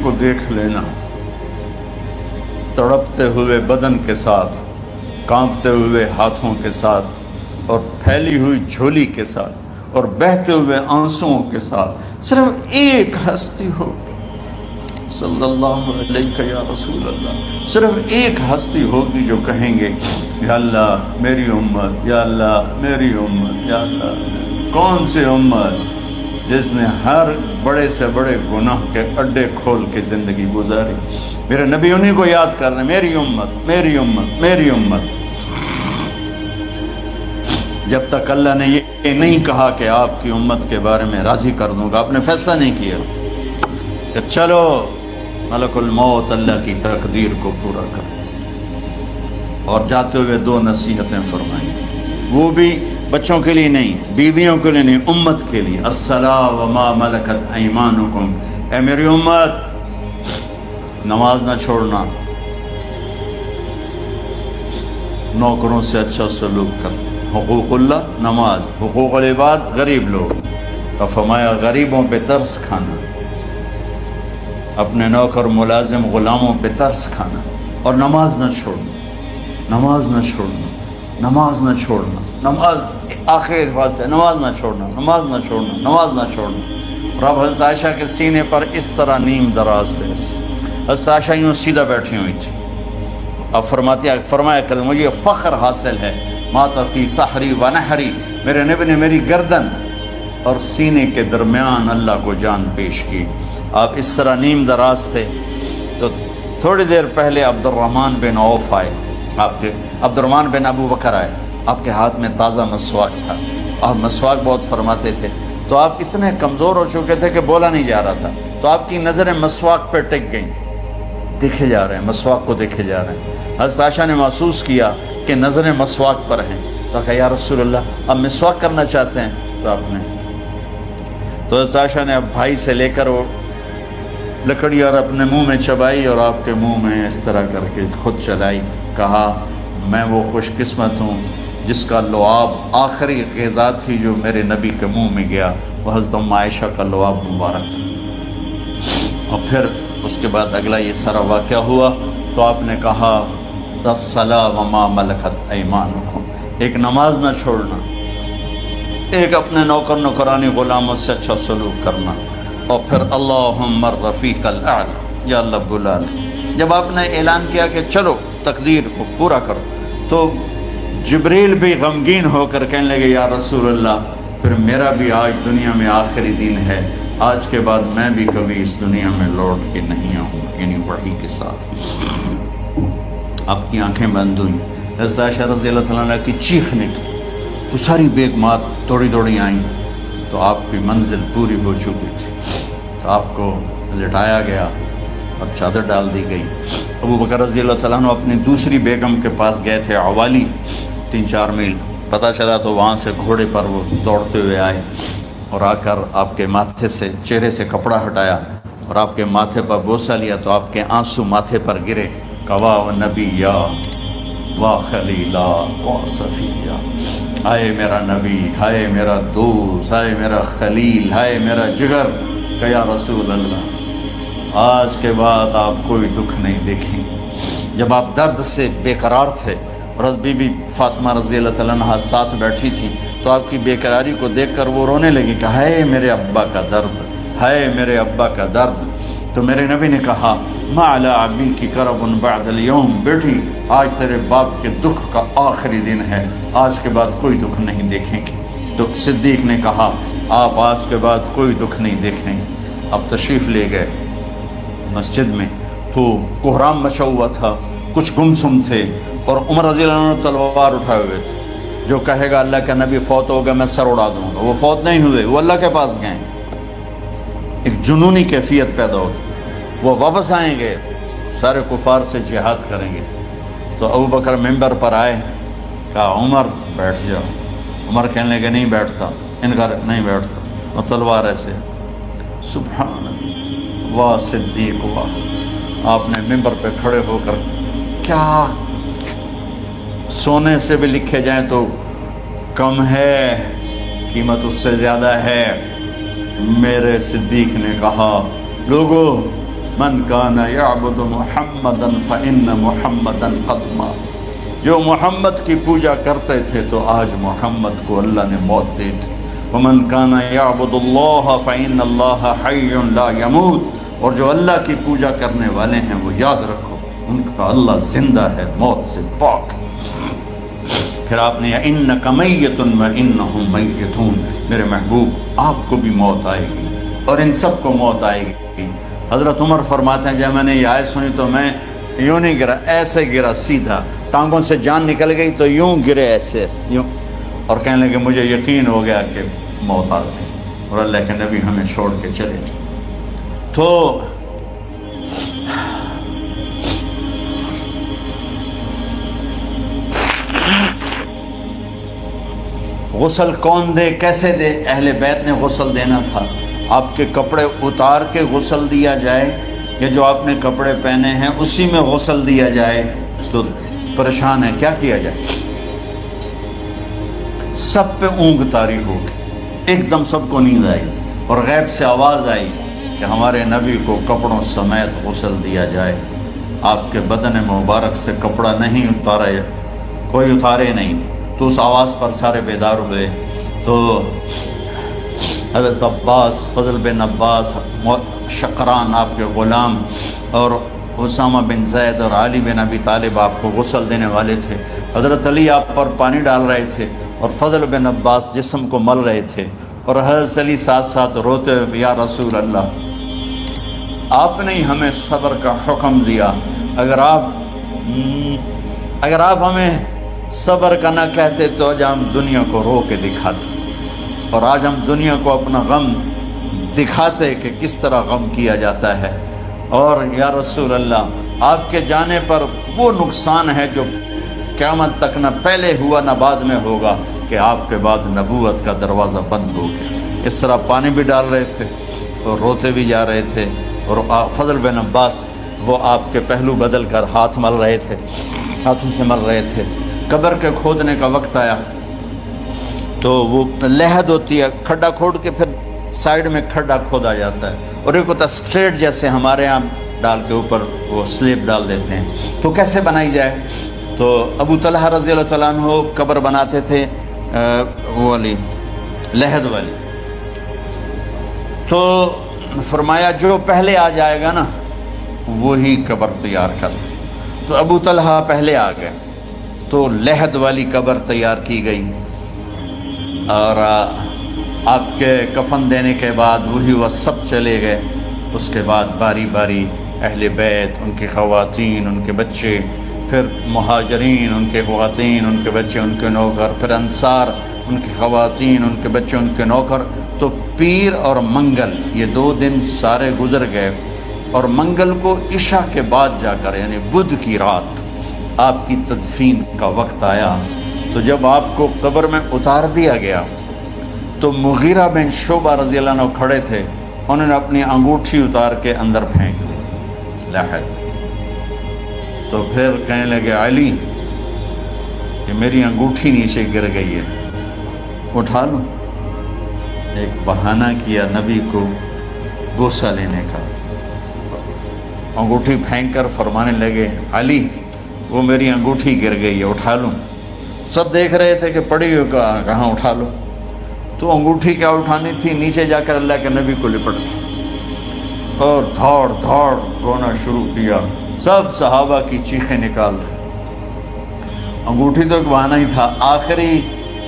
کو دیکھ لینا تڑپتے ہوئے بدن کے ساتھ، کانپتے ہوئے ہاتھوں کے ساتھ اور پھیلی ہوئی جھولی کے ساتھ اور بہتے ہوئے آنسوؤں کے ساتھ صرف ایک ہستی ہو، صلی اللہ علیہ یا رسول اللہ، صرف ایک ہستی ہوگی جو کہیں گے یا اللہ میری امت، یا اللہ میری امت، یا اللہ۔ کون سی امت؟ جس نے ہر بڑے سے بڑے گناہ کے اڈے کھول کے زندگی گزاری۔ میرے نبی انہی کو یاد کر رہے ہیں، میری امت میری امت میری امت۔ جب تک اللہ نے یہ نہیں کہا کہ آپ کی امت کے بارے میں راضی کر دوں گا، آپ نے فیصلہ نہیں کیا کہ چلو ملک الموت اللہ کی تقدیر کو پورا کر، اور جاتے ہوئے دو نصیحتیں فرمائیں، وہ بھی بچوں کے لیے نہیں، بیویوں کے لیے نہیں، امت کے لیے۔ الصلاۃ وما ملکت ایمانکم، اے میری امت نماز نہ چھوڑنا، نوکروں سے اچھا سلوک کر، حقوق اللہ نماز، حقوق العباد غریب لوگ، اور فرمایا غریبوں پہ ترس کھانا، اپنے نوکر ملازم غلاموں پہ ترس کھانا، اور نماز نہ چھوڑنا، نماز نہ چھوڑنا، نماز نہ چھوڑنا، نماز آخر الفاظ سے نماز نہ چھوڑنا، نماز نہ چھوڑنا، نماز نہ چھوڑنا۔ اور اب حضرت عائشہ کے سینے پر اس طرح نیم دراز تھے، حضرت عائشہ یوں سیدھا بیٹھی ہوئی تھی۔ اب فرمایا کریں مجھے فخر حاصل ہے، مات فی سحری و نحری، میرے نبی نے میری گردن اور سینے کے درمیان اللہ کو جان پیش کی۔ آپ اس طرح نیم دراز تھے تو تھوڑی دیر پہلے عبد الرحمن بن عوف آئے، آپ کے عبد الرحمن بن ابو بکر آئے، آپ کے ہاتھ میں تازہ مسواک تھا، آپ مسواک بہت فرماتے تھے، تو آپ اتنے کمزور ہو چکے تھے کہ بولا نہیں جا رہا تھا، تو آپ کی نظریں مسواک پہ ٹک گئیں، دیکھے جا رہے ہیں، مسواک کو دیکھے جا رہے ہیں۔ حضرت عائشہ نے محسوس کیا کہ نظریں مسواک پر ہیں، تو کہا یا رسول اللہ اب مسواک کرنا چاہتے ہیں، تو آپ نے تو حضرت عائشہ نے اب بھائی سے لے کر وہ لکڑی اور اپنے منہ میں چبائی اور آپ کے منہ میں اس طرح کر کے خود چلائی، کہا میں وہ خوش قسمت ہوں جس کا لعاب آخری غذا تھی جو میرے نبی کے منہ میں گیا، وہ حضرت ام عائشہ کا لعاب مبارک تھا۔ اور پھر اس کے بعد اگلا یہ سارا واقعہ ہوا، تو آپ نے کہا الصلاۃ وما ملکت ایمانکم، ایک نماز نہ چھوڑنا، ایک اپنے نوکر نوکرانی غلاموں سے اچھا سلوک کرنا، اور پھر اللہم الرفیق الاعلی، یا اللہ بلا لے۔ جب آپ نے اعلان کیا کہ چلو تقدیر کو پورا کرو، تو جبریل بھی غمگین ہو کر کہنے لگے یا رسول اللہ پھر میرا بھی آج دنیا میں آخری دن ہے، آج کے بعد میں بھی کبھی اس دنیا میں لوٹ کے نہیں آؤں گا، یعنی وحی کے ساتھ۔ آپ کی آنکھیں بند ہوئیں، حضرت عائشہ رضی اللہ تعالیٰ عنہ کی چیخ نکلی، تو ساری بیگمات دوڑی دوڑی آئیں، تو آپ کی منزل پوری ہو چکی تھی، تو آپ کو لٹایا گیا اور چادر ڈال دی گئی۔ ابو بکر رضی اللہ تعالیٰ عنہ اپنی دوسری بیگم کے پاس گئے تھے، عوالی، 3-4 میل، پتہ چلا تو وہاں سے گھوڑے پر وہ دوڑتے ہوئے آئے اور آ کر آپ کے ماتھے سے چہرے سے کپڑا ہٹایا اور آپ کے ماتھے پر بوسہ لیا، تو آپ کے آنسو ماتھے پر گرے، کوا و نبیہ و خلیلہ و صفیہ، ہائے میرا نبی، ہائے میرا دوست، ہائے میرا خلیل، ہائے میرا جگر، کہ یا رسول اللہ آج کے بعد آپ کوئی دکھ نہیں دیکھیں۔ جب آپ درد سے بے قرار تھے اور بی بی فاطمہ رضی اللہ تعالیٰ عنہ ساتھ بیٹھی تھی، تو آپ کی بے قراری کو دیکھ کر وہ رونے لگی کہ ہائے میرے ابا کا درد، ہائے میرے ابا کا درد۔ تو میرے نبی نے کہا ما علی ابی کی کرب بعد اليوم، بیٹی آج تیرے باپ کے دکھ کا آخری دن ہے، آج کے بعد کوئی دکھ نہیں دیکھیں گے۔ تو صدیق نے کہا آپ آج کے بعد کوئی دکھ نہیں دیکھیں گے۔ اب تشریف لے گئے مسجد میں، تو کوہرام مچا ہوا تھا، کچھ گمسم تھے، اور عمر رضی اللہ عنہ تلوار اٹھائے ہوئے تھے، جو کہے گا اللہ کا نبی فوت ہو گیا میں سر اڑا دوں گا، وہ فوت نہیں ہوئے، وہ اللہ کے پاس گئے۔ ایک جنونی کیفیت پیدا ہوتی، وہ واپس آئیں گے، سارے کفار سے جہاد کریں گے۔ تو ابو بکر ممبر پر آئے، کہا عمر بیٹھ جاؤ۔ عمر کہنے لگے نہیں بیٹھتا، انکار نہیں بیٹھتا، اور تلوار ایسے، سبحان اللہ، واہ صدیق واہ۔ آپ نے ممبر پہ کھڑے ہو کر کیا سونے سے بھی لکھے جائیں تو کم ہے، قیمت اس سے زیادہ ہے۔ میرے صدیق نے کہا لوگو من کان یعبد محمدا فإن محمدا قد مات، جو محمد کی پوجا کرتے تھے تو آج محمد کو اللہ نے موت دی تھی۔ ومن کان یعبد اللہ فإن اللہ حی لا یموت، اور جو اللہ کی پوجا کرنے والے ہیں وہ یاد رکھو ان کا اللہ زندہ ہے، موت سے پاک۔ پھر آپ نے انک میت وانہم میتون، میرے محبوب آپ کو بھی موت آئے گی اور ان سب کو موت آئے گی۔ حضرت عمر فرماتے ہیں جب میں نے یہ آیت سنی تو میں یوں نہیں گرا، ایسے گرا سیدھا، ٹانگوں سے جان نکل گئی تو یوں گرے ایسے یوں، اور کہنے لگے مجھے یقین ہو گیا کہ موت آ گئی اور اللہ کے نبی ہمیں چھوڑ کے چلے گئے۔ تو غسل کون دے، کیسے دے؟ اہل بیت نے غسل دینا تھا۔ آپ کے کپڑے اتار کے غسل دیا جائے یا جو آپ نے کپڑے پہنے ہیں اسی میں غسل دیا جائے تو پریشان ہے، کیا کیا جائے؟ سب پہ اونگ طاری ہو گئی، ایک دم سب کو نیند آئی اور غیب سے آواز آئی کہ ہمارے نبی کو کپڑوں سمیت غسل دیا جائے، آپ کے بدن مبارک سے کپڑا نہیں اتارے، کوئی اتارے نہیں۔ تو اس آواز پر سارے بیدار ہوئے۔ تو حضرت عباس، فضل بن عباس، شقران آپ کے غلام، اور اسامہ بن زید اور علی بن ابی طالب آپ کو غسل دینے والے تھے۔ حضرت علی آپ پر پانی ڈال رہے تھے اور فضل بن عباس جسم کو مل رہے تھے، اور حضرت علی ساتھ ساتھ روتے ہوئے یا رسول اللہ آپ نے ہمیں صبر کا حکم دیا، اگر آپ ہمیں صبر کا نہ کہتے تو آج ہم دنیا کو رو کے دکھاتے، اور آج ہم دنیا کو اپنا غم دکھاتے کہ کس طرح غم کیا جاتا ہے۔ اور یا رسول اللہ آپ کے جانے پر وہ نقصان ہے جو قیامت تک نہ پہلے ہوا نہ بعد میں ہوگا کہ آپ کے بعد نبوت کا دروازہ بند ہو گیا۔ اس طرح پانی بھی ڈال رہے تھے اور روتے بھی جا رہے تھے، اور فضل بن عباس وہ آپ کے پہلو بدل کر ہاتھ مل رہے تھے، ہاتھوں سے مل رہے تھے۔ قبر کے کھودنے کا وقت آیا تو وہ لحد ہوتی ہے، کھڈا کھود کے پھر سائیڈ میں کھڈا کھودا جاتا ہے، اور ایک ہوتا اسٹریٹ جیسے ہمارے ہاں ڈال کے اوپر وہ سلیب ڈال دیتے ہیں۔ تو کیسے بنائی جائے؟ تو ابو طلحہ رضی اللہ تعالیٰ عنہ قبر بناتے تھے وہ والی لحد والی، تو فرمایا جو پہلے آ جائے گا نا وہی قبر تیار کر۔ تو ابو طلحہ پہلے آ گئے تو لحد والی قبر تیار کی گئی، اور آپ کے کفن دینے کے بعد وہی وہ سب چلے گئے۔ اس کے بعد باری باری اہل بیت، ان کی خواتین، ان کے بچے، پھر مہاجرین، ان کے خواتین، ان کے بچے، ان کے نوکر، پھر انصار، ان کی خواتین، ان کے بچے، ان کے نوکر۔ تو پیر اور منگل یہ 2 دن سارے گزر گئے، اور منگل کو عشاء کے بعد جا کر یعنی بدھ کی رات آپ کی تدفین کا وقت آیا۔ تو جب آپ کو قبر میں اتار دیا گیا تو مغیرہ بن شعبہ رضی اللہ عنہ کھڑے تھے، انہوں نے اپنی انگوٹھی اتار کے اندر پھینک دی لحد۔ تو پھر کہنے لگے علی کہ میری انگوٹھی نیچے گر گئی ہے، اٹھا لوں۔ ایک بہانہ کیا نبی کو بوسہ لینے کا، انگوٹھی پھینک کر فرمانے لگے علی وہ میری انگوٹھی گر گئی ہے، اٹھا لوں۔ سب دیکھ رہے تھے کہ پڑی ہوئی کہاں اٹھا لو۔ تو انگوٹھی کیا اٹھانی تھی، نیچے جا کر اللہ کے نبی کو لپٹ گئی اور دھاڑ رونا شروع کیا۔ سب صحابہ کی چیخیں نکال دی۔ انگوٹھی تو ایک بہانہ ہی تھا، آخری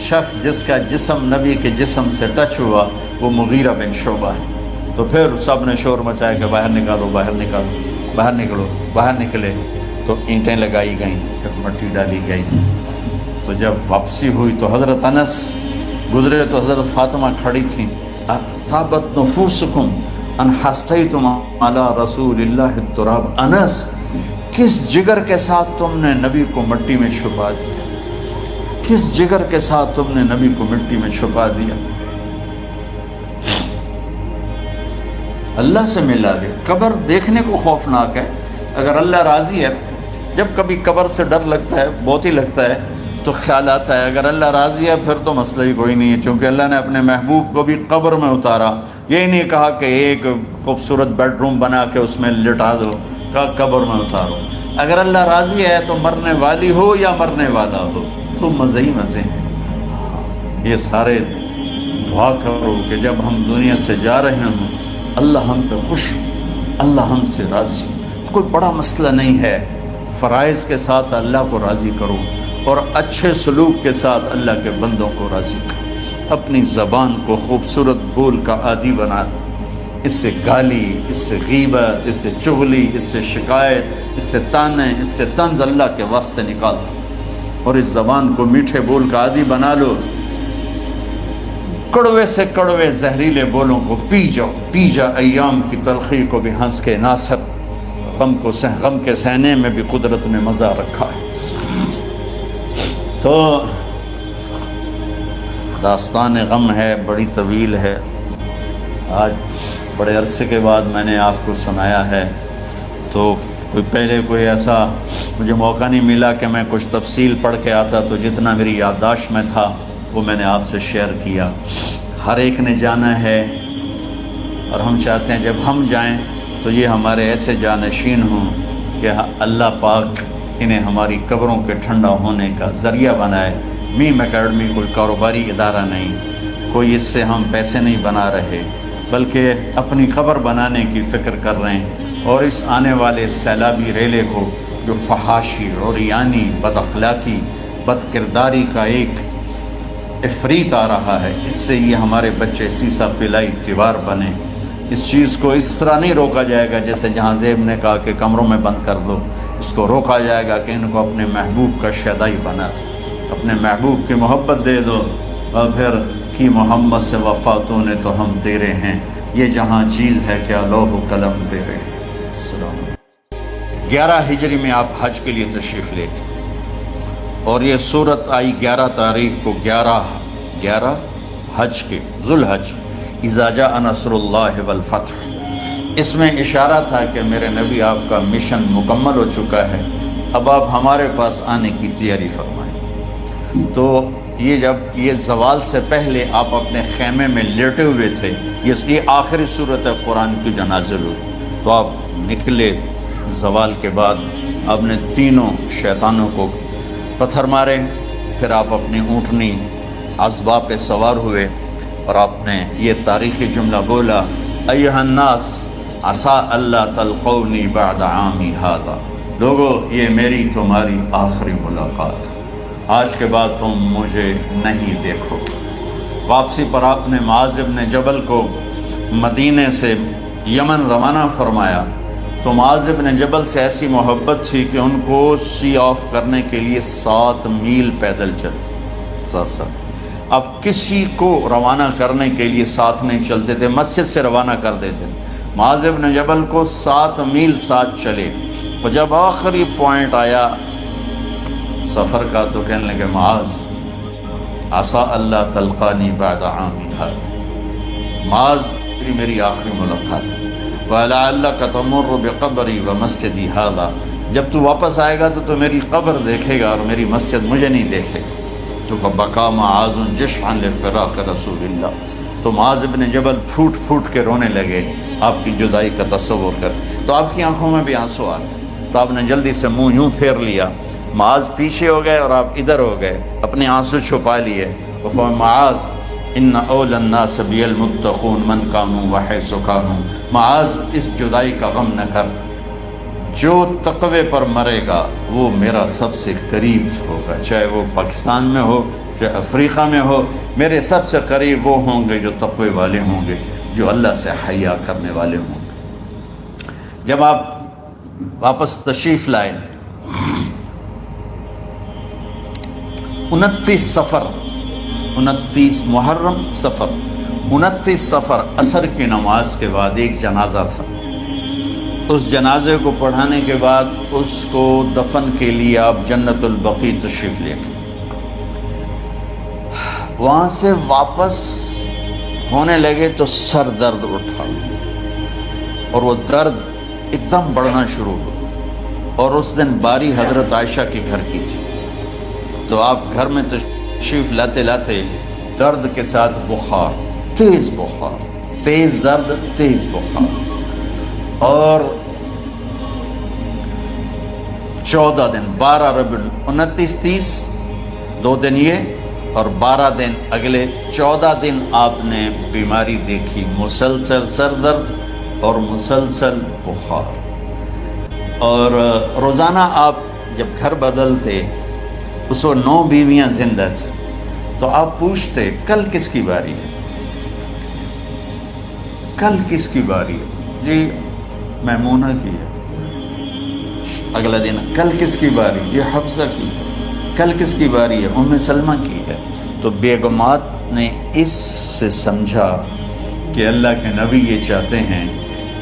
شخص جس کا جسم نبی کے جسم سے ٹچ ہوا وہ مغیرہ بن شعبہ ہے۔ تو پھر سب نے شور مچایا کہ باہر نکالو، باہر نکالو، باہر نکلو۔ باہر نکلے تو اینٹیں لگائی گئیں، پھر مٹی ڈالی گئی۔ تو جب واپسی ہوئی تو حضرت انس گزرے تو حضرت فاطمہ کھڑی تھیں۔ طابت نفوسکم ان حسیتم علی رسول اللہ التراب۔ انس کس جگر کے ساتھ تم نے نبی کو مٹی میں چھپا دیا، کس جگر کے ساتھ تم نے نبی کو مٹی میں چھپا دیا۔ اللہ سے ملا دے۔ قبر دیکھنے کو خوفناک ہے، اگر اللہ راضی ہے، جب کبھی قبر سے ڈر لگتا ہے، بہت ہی لگتا ہے تو خیال آتا ہے، اگر اللہ راضی ہے پھر تو مسئلہ ہی کوئی نہیں ہے، چونکہ اللہ نے اپنے محبوب کو بھی قبر میں اتارا۔ یہ نہیں کہا کہ ایک خوبصورت بیڈ روم بنا کے اس میں لٹا دو، کہا قبر میں اتارو۔ اگر اللہ راضی ہے تو مرنے والی ہو یا مرنے والا ہو تو مزے ہی مزے ہیں۔ یہ سارے دعا کرو کہ جب ہم دنیا سے جا رہے ہوں اللہ ہم پہ خوش، اللہ ہم سے راضی۔ کوئی بڑا مسئلہ نہیں ہے، فرائض کے ساتھ اللہ کو راضی کرو اور اچھے سلوک کے ساتھ اللہ کے بندوں کو راضی کرو۔ اپنی زبان کو خوبصورت بول کا عادی بنا، اس سے گالی، اس سے غیبت، اس سے چغلی، اس سے شکایت، اس سے تانے، اس سے طنز اللہ کے واسطے نکال دو اور اس زبان کو میٹھے بول کا عادی بنا لو۔ کڑوے سے کڑوے زہریلے بولوں کو پی جا ایام کی تلخی کو بھی ہنس کے ناصر، غم کے سہنے میں بھی قدرت نے مزہ رکھا ہے۔ تو داستان غم ہے، بڑی طویل ہے، آج بڑے عرصے کے بعد میں نے آپ کو سنایا ہے، تو پہلے کوئی ایسا مجھے موقع نہیں ملا کہ میں کچھ تفصیل پڑھ کے آتا، تو جتنا میری یادداشت میں تھا وہ میں نے آپ سے شیئر کیا۔ ہر ایک نے جانا ہے اور ہم چاہتے ہیں جب ہم جائیں تو یہ ہمارے ایسے جانشین ہوں کہ اللہ پاک انہیں ہماری قبروں کے ٹھنڈا ہونے کا ذریعہ بنائے۔ میم اکیڈمی کوئی کاروباری ادارہ نہیں، کوئی اس سے ہم پیسے نہیں بنا رہے، بلکہ اپنی قبر بنانے کی فکر کر رہے ہیں، اور اس آنے والے سیلابی ریلے کو جو فحاشی، عریانی، بد اخلاقی، بد کرداری کا ایک افریت آ رہا ہے، اس سے یہ ہمارے بچے سیسا پلائی دیوار بنے۔ اس چیز کو اس طرح نہیں روکا جائے گا جیسے جہاں زیب نے کہا کہ کمروں میں بند کر دو، اس کو روکا جائے گا کہ ان کو اپنے محبوب کا شیدائی بنا دو، اپنے محبوب کی محبت دے دو، اور پھر کی محمد سے وفاتوں نے تو ہم تیرے ہیں، یہ جہاں چیز ہے کیا لوح و قلم تیرے ہیں۔ السلام علیکم۔ 11 ہجری میں آپ حج کے لیے تشریف لے گئے، اور یہ صورت آئی 11 تاریخ کو، 11 حج کے، ذوالحج، اذا جاء نصر اللہ والفتح۔ اس میں اشارہ تھا کہ میرے نبی آپ کا مشن مکمل ہو چکا ہے، اب آپ ہمارے پاس آنے کی تیاری فرمائیں۔ تو یہ زوال سے پہلے آپ اپنے خیمے میں لیٹے ہوئے تھے، یہ آخری صورت ہے قرآن کی جو نازل ہوئی، تو آپ نکلے زوال کے بعد، آپ نے تینوں شیطانوں کو پتھر مارے، پھر آپ اپنی اونٹنی عصبہ پہ سوار ہوئے اور آپ نے یہ تاریخی جملہ بولا، ایھا الناس عسیٰ اللہ تلقونی بعد عامی ھذا، لوگو یہ میری تمہاری آخری ملاقات، آج کے بعد تم مجھے نہیں دیکھو گے۔ واپسی پر آپ نے معاذ بن جبل کو مدینے سے یمن روانہ فرمایا، تو معاذ بن جبل سے ایسی محبت تھی کہ ان کو سی آف کرنے کے لیے 7 میل پیدل چلے، 7۔ اب کسی کو روانہ کرنے کے لیے ساتھ نہیں چلتے تھے، مسجد سے روانہ کر دیتے، معاذ بن جبل کو 7 میل ساتھ چلے، اور جب آخری پوائنٹ آیا سفر کا تو کہنے لگے، معاذ عسیٰ اللہ تلقانی بعد عامی ھذا، معاذ میری آخری ملاقات ہے، وَلَعَلَّكَ تَمُرُّ بِقَبْرِي وَمَسْجِدِي ھَذَا، جب تو واپس آئے گا تو میری قبر دیکھے گا اور میری مسجد مجھے نہیں دیکھے گا۔ تو فَبَكَى مُعَاذٌ جِشْعًا لِفِرَاقِ رسول اللہ، تو معاذ بن جبل پھوٹ پھوٹ کے رونے لگے آپ کی جدائی کا تصور کر، تو آپ کی آنکھوں میں بھی آنسو آ گئے، تو آپ نے جلدی سے منہ یوں پھیر لیا، معاذ پیچھے ہو گئے اور آپ ادھر ہو گئے، اپنے آنسو چھپا لیے، وَفَمَا معاذ ان اول الناس بی المتقون من کانوا وحیث کانوا، معاذ اس جدائی کا غم نہ کر، جو تقوی پر مرے گا وہ میرا سب سے قریب ہوگا، چاہے وہ پاکستان میں ہو چاہے افریقہ میں ہو، میرے سب سے قریب وہ ہوں گے جو تقوی والے ہوں گے، جو اللہ سے حیا کرنے والے ہوں گے۔ جب آپ واپس تشریف لائے، 29 محرم صفر، 29 صفر عصر کی نماز کے بعد ایک جنازہ تھا، اس جنازے کو پڑھانے کے بعد اس کو دفن کے لیے آپ جنت البقیع تشریف لے گئے۔ وہاں سے واپس ہونے لگے تو سر درد اٹھا، اور وہ درد ایک دم بڑھنا شروع ہوا، اور اس دن باری حضرت عائشہ کے گھر کی تھی، تو آپ گھر میں تشریف لاتے لاتے درد کے ساتھ بخار، تیز بخار، تیز درد، تیز بخار، اور 14 دن 12 ربیع 29 30 2 دن یہ اور 12 دن اگلے 14 دن آپ نے بیماری دیکھی، مسلسل سر درد اور مسلسل بخار. اور روزانہ آپ جب گھر بدلتے، اس وقت 9 بیویاں زندہ تھیں، تو آپ پوچھتے کل کس کی باری ہے، کل کس کی باری ہے؟ جی میمونہ کی ہے. اگلا دن کل کس کی باری؟ یہ حفصہ کی ہے. کل کس کی باری ہے؟ ام سلمہ کی ہے. تو بیگمات نے اس سے سمجھا کہ اللہ کے نبی یہ چاہتے ہیں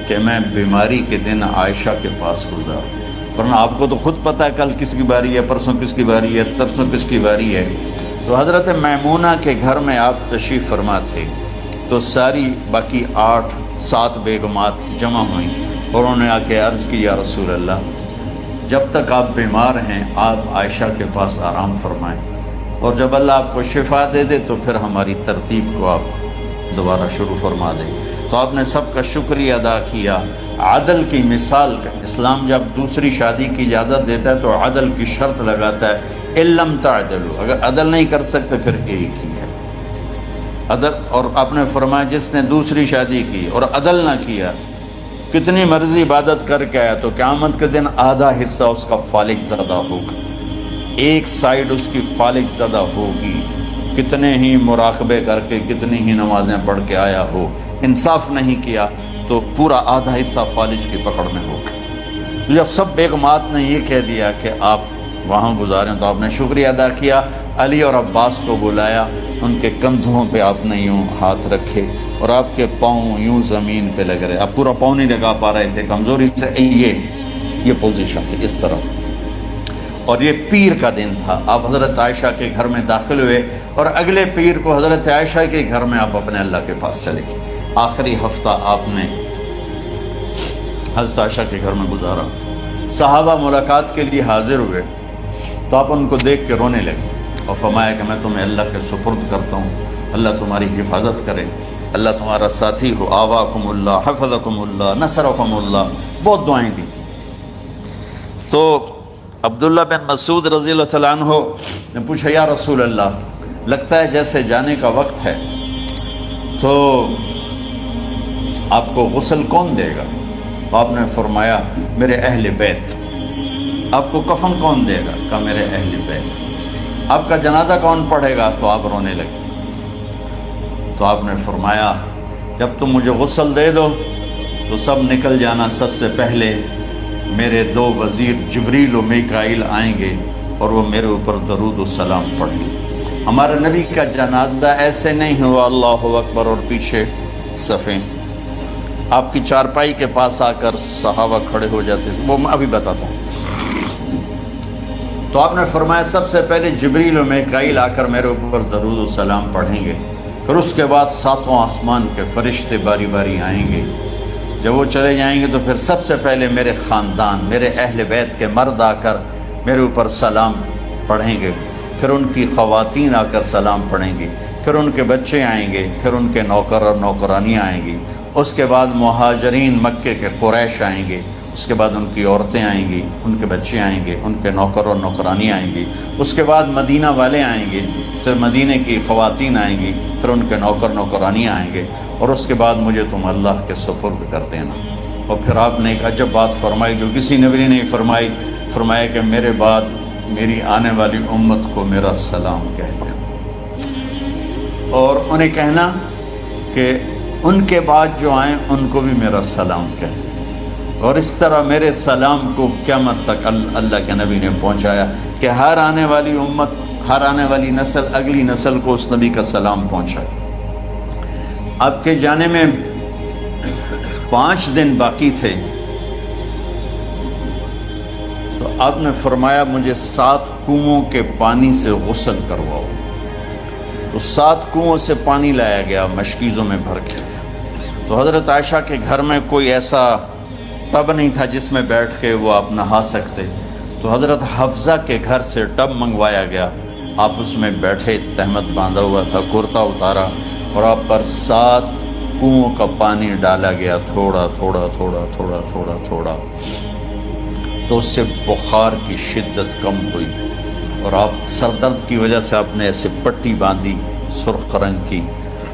کہ میں بیماری کے دن عائشہ کے پاس گزاروں، ورنہ آپ کو تو خود پتہ ہے کل کس کی باری ہے، پرسوں کس کی باری ہے، ترسوں کس کی باری ہے. تو حضرت میمونہ کے گھر میں آپ تشریف فرما تھے، تو ساری باقی 7 بیگمات جمع ہوئیں اور انہوں نے آ کے عرض کی یا رسول اللہ، جب تک آپ بیمار ہیں آپ عائشہ کے پاس آرام فرمائیں، اور جب اللہ آپ کو شفا دے دے تو پھر ہماری ترتیب کو آپ دوبارہ شروع فرما دیں. تو آپ نے سب کا شکریہ ادا کیا. عدل کی مثال کا اسلام جب دوسری شادی کی اجازت دیتا ہے تو عدل کی شرط لگاتا ہے، اِلَّمْ تَعْدِلُوا، اگر عدل نہیں کر سکتے پھر ایک ہی ہے عدل. اور آپ نے فرمایا جس نے دوسری شادی کی اور عدل نہ کیا، کتنی مرضی عبادت کر کے آیا، تو قیامت کے دن آدھا حصہ اس کا فالج زدہ ہوگا، ایک سائیڈ اس کی فالج زدہ ہوگی. کتنے ہی مراقبے کر کے کتنی ہی نمازیں پڑھ کے آیا ہو، انصاف نہیں کیا تو پورا آدھا حصہ فالج کی پکڑ میں ہوگا. جب سب بیگمات نے یہ کہہ دیا کہ آپ وہاں گزاریں تو آپ نے شکریہ ادا کیا. علی اور عباس کو بلایا، ان کے کندھوں پہ آپ نے یوں ہاتھ رکھے اور آپ کے پاؤں یوں زمین پہ لگ رہے، آپ پورا پاؤں نہیں لگا پا رہے تھے کمزوری سے. یہ پوزیشن تھی اس طرح. اور یہ پیر کا دن تھا، آپ حضرت عائشہ کے گھر میں داخل ہوئے اور اگلے پیر کو حضرت عائشہ کے گھر میں آپ اپنے اللہ کے پاس چلے گئے. آخری ہفتہ آپ نے حضرت عائشہ کے گھر میں گزارا. صحابہ ملاقات کے لیے حاضر ہوئے تو آپ ان کو دیکھ کے رونے لگے اور فرمایا کہ میں تمہیں اللہ کے سپرد کرتا ہوں، اللہ تمہاری حفاظت کرے، اللہ تمہارا ساتھی ہو. آواکم اللہ، حفظکم اللہ، نصرکم اللہ. بہت دعائیں دی. تو عبداللہ بن مسعود رضی اللہ تعالیٰ عنہ نے پوچھا یا رسول اللہ، لگتا ہے جیسے جانے کا وقت ہے، تو آپ کو غسل کون دے گا؟ آپ نے فرمایا میرے اہل بیت. آپ کو کفن کون دے گا؟ کہا میرے اہل بیت. آپ کا جنازہ کون پڑھے گا؟ تو آپ رونے لگے. تو آپ نے فرمایا جب تم مجھے غسل دے دو تو سب نکل جانا، سب سے پہلے میرے 2 وزیر جبریل و میکائیل آئیں گے اور وہ میرے اوپر درود و سلام پڑھیں گے. ہمارے نبی کا جنازہ ایسے نہیں ہوا اللہ اکبر اور پیچھے صفیں. آپ کی چارپائی کے پاس آ کر صحابہ کھڑے ہو جاتے تھے، وہ میں ابھی بتاتا ہوں. تو آپ نے فرمایا سب سے پہلے جبریل و میکائیل آ کر میرے اوپر درود و سلام پڑھیں گے، پھر اس کے بعد 7 آسمان کے فرشتے باری باری آئیں گے. جب وہ چلے جائیں گے تو پھر سب سے پہلے میرے خاندان، میرے اہل بیت کے مرد آ کر میرے اوپر سلام پڑھیں گے، پھر ان کی خواتین آ کر سلام پڑھیں گی، پھر ان کے بچے آئیں گے، پھر ان کے نوکر اور نوکرانیاں آئیں گی، اس کے بعد مہاجرین مکے کے قریش آئیں گے، اس کے بعد ان کی عورتیں آئیں گی، ان کے بچے آئیں گے، ان کے نوکر اور نوکرانی آئیں گی، اس کے بعد مدینہ والے آئیں گے، پھر مدینہ کی خواتین آئیں گی، پھر ان کے نوکر نوکرانی آئیں گے، اور اس کے بعد مجھے تم اللہ کے سپرد کر دینا. اور پھر آپ نے ایک عجب بات فرمائی جو کسی نبی نے نہیں فرمائی. فرمایا کہ میرے بعد میری آنے والی امت کو میرا سلام کہہ دینا، اور انہیں کہنا کہ ان کے بعد جو آئیں ان کو بھی میرا سلام کہہ دیں. اور اس طرح میرے سلام کو قیامت تک اللہ کے نبی نے پہنچایا کہ ہر آنے والی امت، ہر آنے والی نسل اگلی نسل کو اس نبی کا سلام پہنچائے. آپ کے جانے میں 5 دن باقی تھے تو آپ نے فرمایا مجھے 7 کنوؤں کے پانی سے غسل کرواؤ. تو 7 کنوؤں سے پانی لایا گیا مشکیزوں میں بھر کے. تو حضرت عائشہ کے گھر میں کوئی ایسا ٹب نہیں تھا جس میں بیٹھ کے وہ آپ نہا سکتے، تو حضرت حفصہ کے گھر سے ٹب منگوایا گیا. آپ اس میں بیٹھے، تہمت باندھا ہوا تھا، کرتا اتارا اور آپ پر 7 کنووں کا پانی ڈالا گیا تھوڑا تھوڑا تھوڑا تھوڑا تھوڑا تھوڑا، تو اس سے بخار کی شدت کم ہوئی، اور آپ سر درد کی وجہ سے آپ نے ایسے پٹی باندھی سرخ رنگ کی،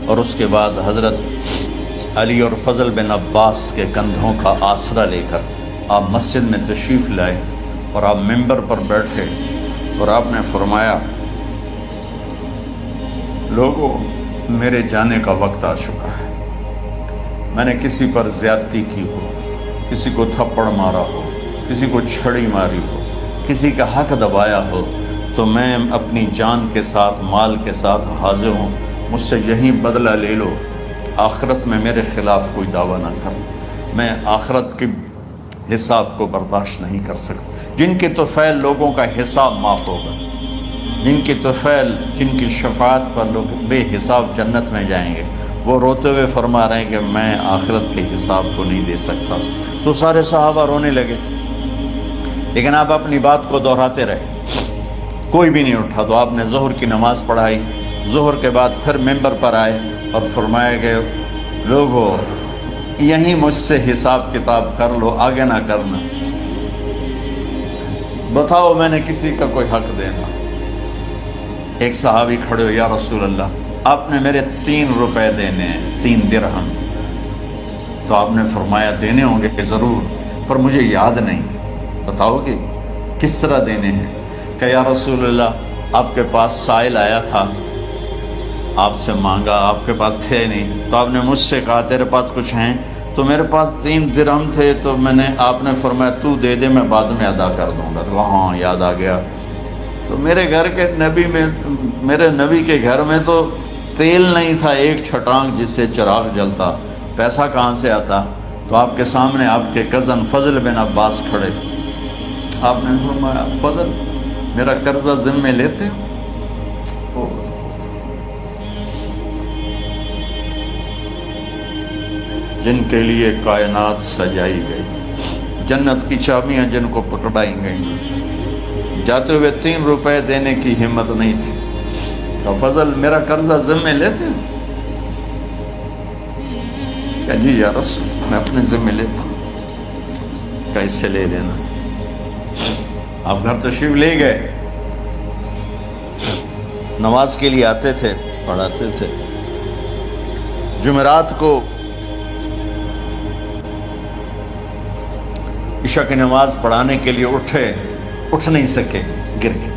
اور اس کے بعد حضرت علی اور فضل بن عباس کے کندھوں کا آسرا لے کر آپ مسجد میں تشریف لائے، اور آپ ممبر پر بیٹھے اور آپ نے فرمایا، لوگوں میرے جانے کا وقت آ چکا ہے، میں نے کسی پر زیادتی کی ہو، کسی کو تھپڑ مارا ہو، کسی کو چھڑی ماری ہو، کسی کا حق دبایا ہو، تو میں اپنی جان کے ساتھ مال کے ساتھ حاضر ہوں، مجھ سے یہیں بدلہ لے لو، آخرت میں میرے خلاف کوئی دعویٰ نہ کر، میں آخرت کے حساب کو برداشت نہیں کر سکتا۔ جن کے طفیل لوگوں کا حساب معاف ہوگا، جن کی طفیل، جن کی شفاعت پر لوگ بے حساب جنت میں جائیں گے، وہ روتے ہوئے فرما رہے ہیں کہ میں آخرت کے حساب کو نہیں دے سکتا۔ تو سارے صحابہ رونے لگے، لیکن آپ اپنی بات کو دہراتے رہے، کوئی بھی نہیں اٹھا۔ تو آپ نے ظہر کی نماز پڑھائی، ظہر کے بعد پھر ممبر پر آئے اور فرمایا کہ لوگوں یہیں مجھ سے حساب کتاب کر لو، آگے نہ کرنا، بتاؤ میں نے کسی کا کوئی حق دینا۔ ایک صحابی کھڑے ہو، یا رسول اللہ آپ نے میرے 3 روپے دینے ہیں، 3 درہم۔ تو آپ نے فرمایا دینے ہوں گے ضرور، پر مجھے یاد نہیں، بتاؤ کہ کس طرح دینے ہیں؟ کہ یا رسول اللہ آپ کے پاس سائل آیا تھا، آپ سے مانگا، آپ کے پاس تھے نہیں، تو آپ نے مجھ سے کہا تیرے پاس کچھ ہیں؟ تو میرے پاس 3 درہم تھے، تو آپ نے فرمایا تو دے دے، میں بعد میں ادا کر دوں گا۔ تو ہاں یاد آ گیا۔ تو میرے گھر کے میرے نبی کے گھر میں تو تیل نہیں تھا، ایک چھٹانگ جس سے چراغ جلتا، پیسہ کہاں سے آتا؟ تو آپ کے سامنے آپ کے کزن فضل بن عباس کھڑے تھے، آپ نے فرمایا فضل میرا قرضہ ذمے لیتے ہو؟ جن کے لیے کائنات سجائی گئی، جنت کی چابیاں جن کو پکڑائی گئیں، جاتے ہوئے 3 روپے دینے کی ہمت نہیں تھی۔ تو فضل میرا قرضہ ذمے لیتے؟ کہ جی یا رسول میں اپنے ذمے لیتا ہوں، کہ اس سے لے لینا۔ آپ گھر تشریف لے گئے، نماز کے لیے آتے تھے، پڑھاتے تھے۔ جمعرات کو عشاء کی نماز پڑھانے کے لیے اٹھ نہیں سکے، گر گئے،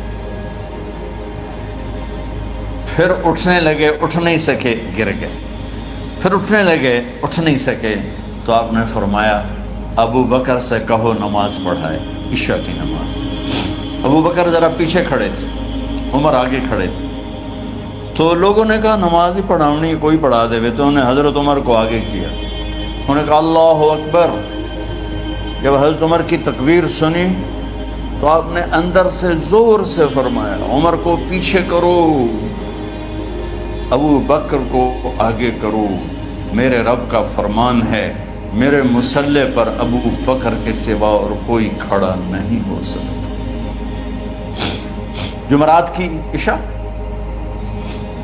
پھر اٹھنے لگے، اٹھ نہیں سکے، گر گئے، پھر اٹھنے لگے، اٹھ نہیں سکے۔ تو آپ نے فرمایا ابو بکر سے کہو نماز پڑھائے، عشاء کی نماز۔ ابو بکر ذرا پیچھے کھڑے تھے، عمر آگے کھڑے تھے، تو لوگوں نے کہا نماز ہی پڑھاؤنی، کوئی پڑھا دے۔ تو انہوں نے حضرت عمر کو آگے کیا، انہوں نے کہا اللہ اکبر۔ جب حضرت عمر کی تکبیر سنی تو آپ نے اندر سے زور سے فرمایا عمر کو پیچھے کرو، ابو بکر کو آگے کرو، میرے رب کا فرمان ہے میرے مصلی پر ابو بکر کے سوا اور کوئی کھڑا نہیں ہو سکتا۔ جمعرات کی عشاء،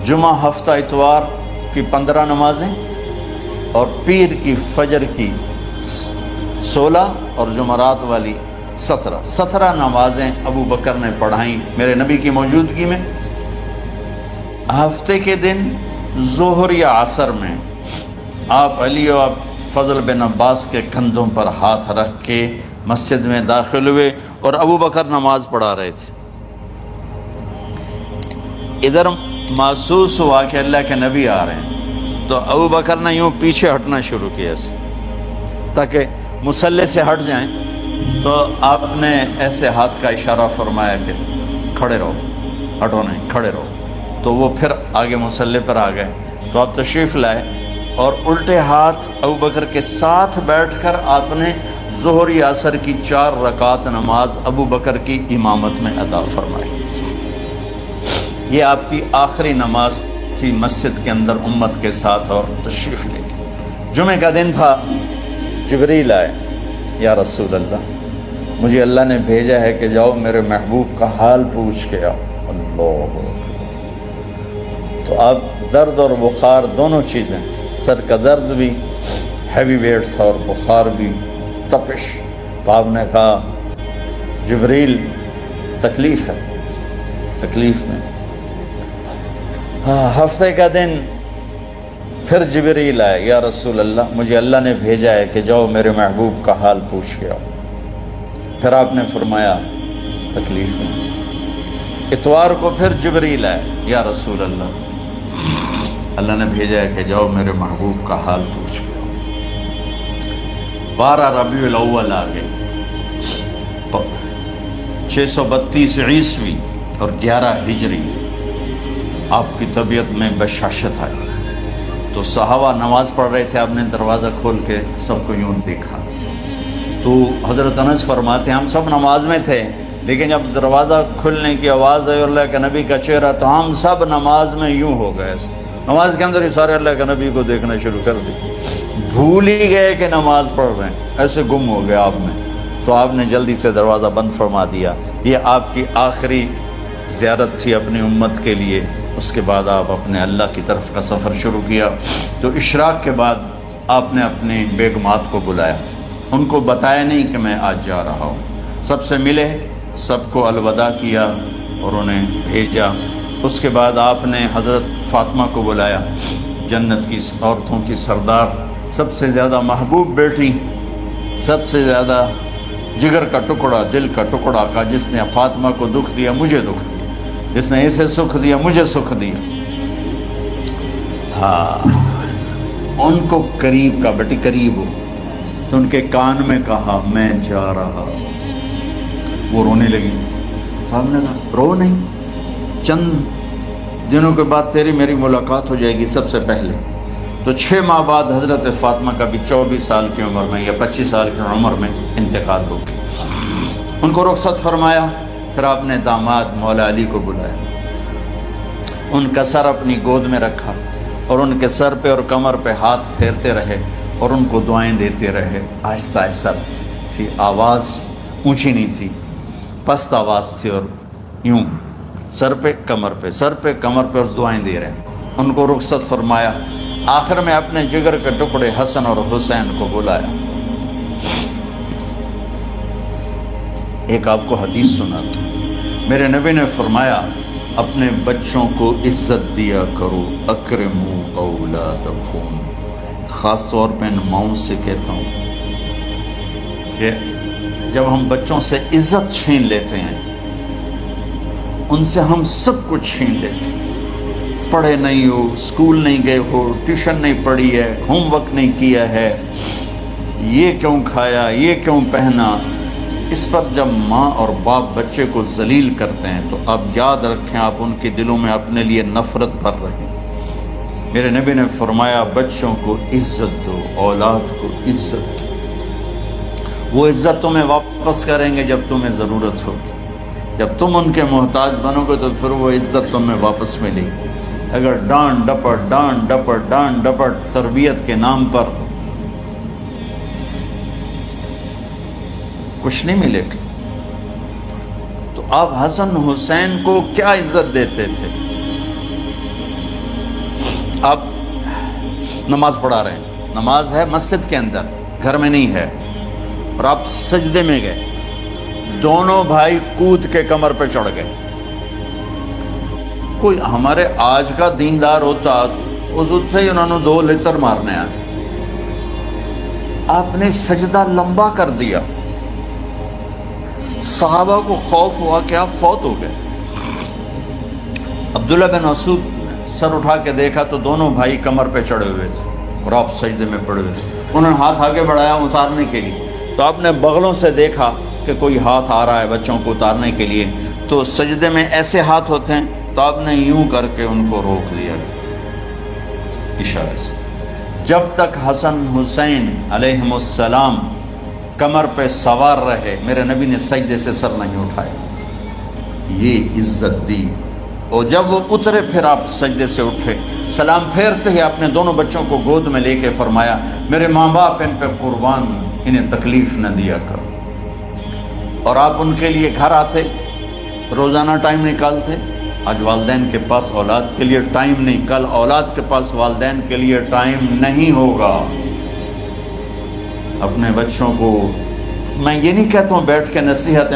جمعہ ہفتہ اتوار کی 15 نمازیں، اور پیر کی فجر کی 16 اور جمعرات والی 17 نمازیں ابو بکر نے پڑھائیں میرے نبی کی موجودگی میں۔ ہفتے کے دن ظہر یا عصر میں آپ علی اور فضل بن عباس کے کندھوں پر ہاتھ رکھ کے مسجد میں داخل ہوئے اور ابو بکر نماز پڑھا رہے تھے۔ ادھر محسوس ہوا کہ اللہ کے نبی آ رہے ہیں، تو ابو بکر نے یوں پیچھے ہٹنا شروع کیا تاکہ مصلی سے ہٹ جائیں۔ تو آپ نے ایسے ہاتھ کا اشارہ فرمایا کہ کھڑے رہو، ہٹو نہیں، کھڑے رہو۔ تو وہ پھر آگے مصلی پر آ گئے۔ تو آپ تشریف لائے اور الٹے ہاتھ ابو بکر کے ساتھ بیٹھ کر آپ نے ظہر یا عصر کی 4 رکعت نماز ابو بکر کی امامت میں ادا فرمائی۔ یہ آپ کی آخری نماز تھی مسجد کے اندر امت کے ساتھ، اور تشریف لے کے جمعہ کا دن تھا۔ جبریل آئے، یا رسول اللہ مجھے اللہ نے بھیجا ہے کہ جاؤ میرے محبوب کا حال پوچھ کے آؤ۔ اللہ، تو اب درد اور بخار دونوں چیزیں تھیں۔ سر کا درد بھی ہیوی ویٹ تھا اور بخار بھی، تپش. تو آپ نے کہا جبریل تکلیف ہے، تکلیف میں. ہفتے کا دن پھر جبریل آئے، یا رسول اللہ مجھے اللہ نے بھیجا ہے کہ جاؤ میرے محبوب کا حال پوچھ کے آؤ. پھر آپ نے فرمایا تکلیف میں. اتوار کو پھر جبریل آئے، یا رسول اللہ اللہ نے بھیجا ہے کہ جاؤ میرے محبوب کا حال پوچھ کے آؤ. 12 ربیع الاول آ گئے، 632 عیسوی اور 11 ہجری. آپ کی طبیعت میں بشاشت آئی. تو صحابہ نماز پڑھ رہے تھے، آپ نے دروازہ کھول کے سب کو یوں دیکھا. تو حضرت انس فرماتے ہیں ہم سب نماز میں تھے، لیکن جب دروازہ کھلنے کی آواز آئی اللہ کے نبی کا چہرہ تو ہم سب نماز میں یوں ہو گئے. نماز کے اندر ہی سارے اللہ کے نبی کو دیکھنا شروع کر دی، بھول ہی گئے کہ نماز پڑھ رہے ہیں، ایسے گم ہو گئے آپ میں. تو آپ نے جلدی سے دروازہ بند فرما دیا. یہ آپ کی آخری زیارت تھی اپنی امت کے لیے. اس کے بعد آپ اپنے اللہ کی طرف کا سفر شروع کیا. تو اشراق کے بعد آپ نے اپنی بیگمات کو بلایا، ان کو بتایا نہیں کہ میں آج جا رہا ہوں. سب سے ملے، سب کو الوداع کیا اور انہیں بھیجا. اس کے بعد آپ نے حضرت فاطمہ کو بلایا، جنت کی عورتوں کی سردار، سب سے زیادہ محبوب بیٹی، سب سے زیادہ جگر کا ٹکڑا، دل کا ٹکڑا کا، جس نے فاطمہ کو دکھ دیا مجھے دکھ دیا، جس نے اسے سکھ دیا مجھے سکھ دیا. ہاں ان کو قریب کا، بیٹی قریب ہو. تو ان کے کان میں کہا میں جا رہا. وہ رونے لگی. تو ہم نے کہا رو نہیں، چند دنوں کے بعد تیری میری ملاقات ہو جائے گی سب سے پہلے. تو 6 ماہ بعد حضرت فاطمہ کا بھی 24 سال کی عمر میں یا 25 سال کی عمر میں انتقال ہو گیا. ان کو رخصت فرمایا. پھر آپ نے داماد مولا علی کو بلایا، ان کا سر اپنی گود میں رکھا اور ان کے سر پہ اور کمر پہ ہاتھ پھیرتے رہے اور ان کو دعائیں دیتے رہے. آہستہ آہستہ تھی، آواز اونچی نہیں تھی، پست آواز تھی، اور یوں سر پہ کمر پہ، سر پہ کمر پہ، اور دعائیں دے رہے ہیں. ان کو رخصت فرمایا. آخر میں اپنے جگر کے ٹکڑے حسن اور حسین کو بلایا. ایک آپ کو حدیث سناتا ہوں. میرے نبی نے فرمایا اپنے بچوں کو عزت دیا کرو، اکرموا اولادکم. خاص طور پہ ان ماؤں سے کہتا ہوں کہ جب ہم بچوں سے عزت چھین لیتے ہیں، ان سے ہم سب کچھ چھین لیتے ہیں. پڑھے نہیں ہو، اسکول نہیں گئے ہو، ٹیوشن نہیں پڑھی ہے، ہوم ورک نہیں کیا ہے، یہ کیوں کھایا، یہ کیوں پہنا. اس پر جب ماں اور باپ بچے کو ذلیل کرتے ہیں تو اب یاد رکھیں آپ ان کے دلوں میں اپنے لیے نفرت بھر رہے ہیں. میرے نبی نے فرمایا بچوں کو عزت دو، اولاد کو عزت دو. وہ عزت تمہیں واپس کریں گے جب تمہیں ضرورت ہوگی. جب تم ان کے محتاج بنو گے تو پھر وہ عزت تمہیں واپس ملے گی. اگر ڈانٹ ڈپٹ تربیت کے نام پر کچھ نہیں ملے گا. تو آپ حسن حسین کو کیا عزت دیتے تھے؟ آپ نماز پڑھا رہے ہیں، نماز ہے مسجد کے اندر، گھر میں نہیں ہے، اور آپ سجدے میں گئے، دونوں بھائی کود کے کمر پہ چڑھ گئے. کوئی ہمارے آج کا دیندار ہوتا اس سے ہی انہوں نے 2 لتر مارنے آئے. آپ نے سجدہ لمبا کر دیا. صحابہ کو خوف ہوا کہ آپ فوت ہو گئے. عبداللہ بن مسعود سر اٹھا کے دیکھا تو دونوں بھائی کمر پہ چڑھے ہوئے تھے اور آپ سجدے میں پڑے ہوئے تھے. انہوں نے ہاتھ آگے بڑھایا اتارنے کے لیے، تو آپ نے بغلوں سے دیکھا کہ کوئی ہاتھ آ رہا ہے بچوں کو اتارنے کے لیے. تو سجدے میں ایسے ہاتھ ہوتے ہیں، تو آپ نے یوں کر کے ان کو روک دیا اشارے سے. جب تک حسن حسین علیہم السلام کمر پہ سوار رہے میرے نبی نے سجدے سے سر نہیں اٹھایا. یہ عزت دی. اور جب وہ اترے پھر آپ سجدے سے اٹھے، سلام پھیرتے ہی اپنے دونوں بچوں کو گود میں لے کے فرمایا میرے ماں باپ ان پہ قربان، انہیں تکلیف نہ دیا کرو. اور آپ ان کے لیے گھر آتے، روزانہ ٹائم نکالتے، آج والدین کے پاس اولاد کے لیے ٹائم نہیں، کل اولاد کے پاس والدین کے لیے ٹائم نہیں ہوگا۔ اپنے بچوں کو میں یہ نہیں کہتا ہوں بیٹھ کے نصیحتیں